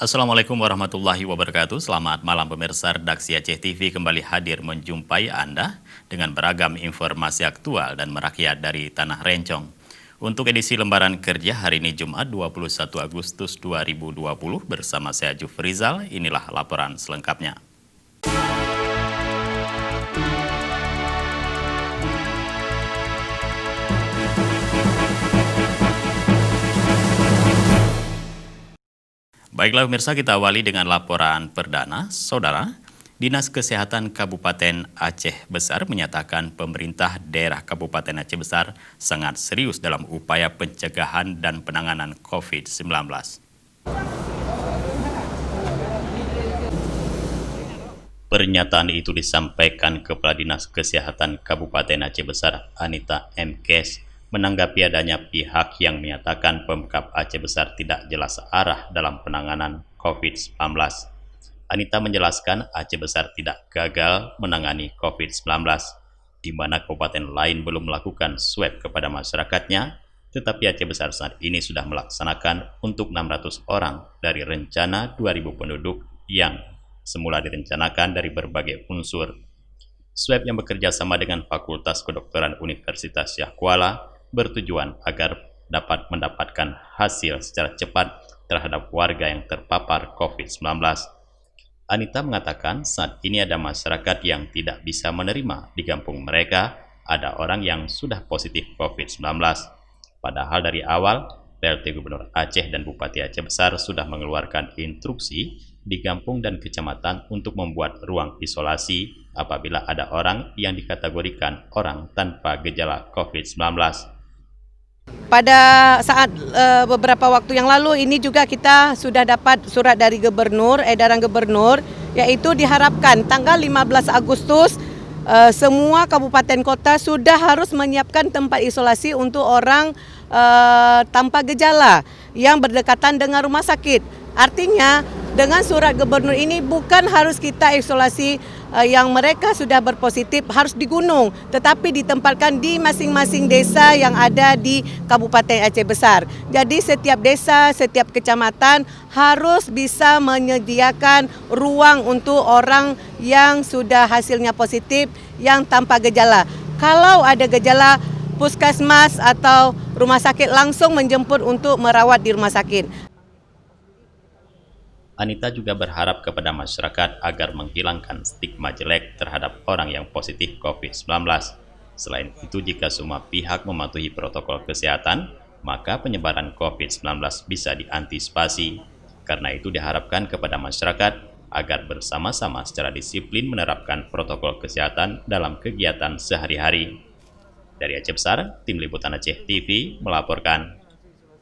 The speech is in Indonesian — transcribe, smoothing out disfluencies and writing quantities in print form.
Assalamualaikum warahmatullahi wabarakatuh. Selamat malam pemirsa, redaksi Aceh TV kembali hadir menjumpai Anda dengan beragam informasi aktual dan merakyat dari Tanah Rencong. Untuk edisi lembaran kerja hari ini Jumat 21 Agustus 2020 bersama saya Jufrizal, inilah laporan selengkapnya. Baiklah pemirsa, kita awali dengan laporan perdana. Saudara, Dinas Kesehatan Kabupaten Aceh Besar menyatakan pemerintah daerah Kabupaten Aceh Besar sangat serius dalam upaya pencegahan dan penanganan COVID-19. Pernyataan itu disampaikan Kepala Dinas Kesehatan Kabupaten Aceh Besar, Anita M. Kes, menanggapi adanya pihak yang menyatakan Pemkab Aceh Besar tidak jelas arah dalam penanganan COVID-19. Anita menjelaskan Aceh Besar tidak gagal menangani COVID-19, di mana kabupaten lain belum melakukan swab kepada masyarakatnya, tetapi Aceh Besar saat ini sudah melaksanakan untuk 600 orang dari rencana 2.000 penduduk yang semula direncanakan dari berbagai unsur. Swab yang bekerja sama dengan Fakultas Kedokteran Universitas Syah Kuala bertujuan agar dapat mendapatkan hasil secara cepat terhadap warga yang terpapar COVID-19. Anita mengatakan saat ini ada masyarakat yang tidak bisa menerima di kampung mereka ada orang yang sudah positif COVID-19. Padahal dari awal, PLT Gubernur Aceh dan Bupati Aceh Besar sudah mengeluarkan instruksi di kampung dan kecamatan untuk membuat ruang isolasi apabila ada orang yang dikategorikan orang tanpa gejala COVID-19. Pada saat beberapa waktu yang lalu ini juga kita sudah dapat surat dari gubernur, edaran gubernur, yaitu diharapkan tanggal 15 Agustus semua kabupaten kota sudah harus menyiapkan tempat isolasi untuk orang tanpa gejala yang berdekatan dengan rumah sakit. Artinya dengan surat gubernur ini bukan harus kita isolasi yang mereka sudah berpositif harus di gunung, tetapi ditempatkan di masing-masing desa yang ada di Kabupaten Aceh Besar. Jadi setiap desa, setiap kecamatan harus bisa menyediakan ruang untuk orang yang sudah hasilnya positif yang tanpa gejala. Kalau ada gejala, puskesmas atau rumah sakit langsung menjemput untuk merawat di rumah sakit. Anita juga berharap kepada masyarakat agar menghilangkan stigma jelek terhadap orang yang positif COVID-19. Selain itu, jika semua pihak mematuhi protokol kesehatan, maka penyebaran COVID-19 bisa diantisipasi. Karena itu diharapkan kepada masyarakat agar bersama-sama secara disiplin menerapkan protokol kesehatan dalam kegiatan sehari-hari. Dari Aceh Besar, Tim Liputan Aceh TV melaporkan.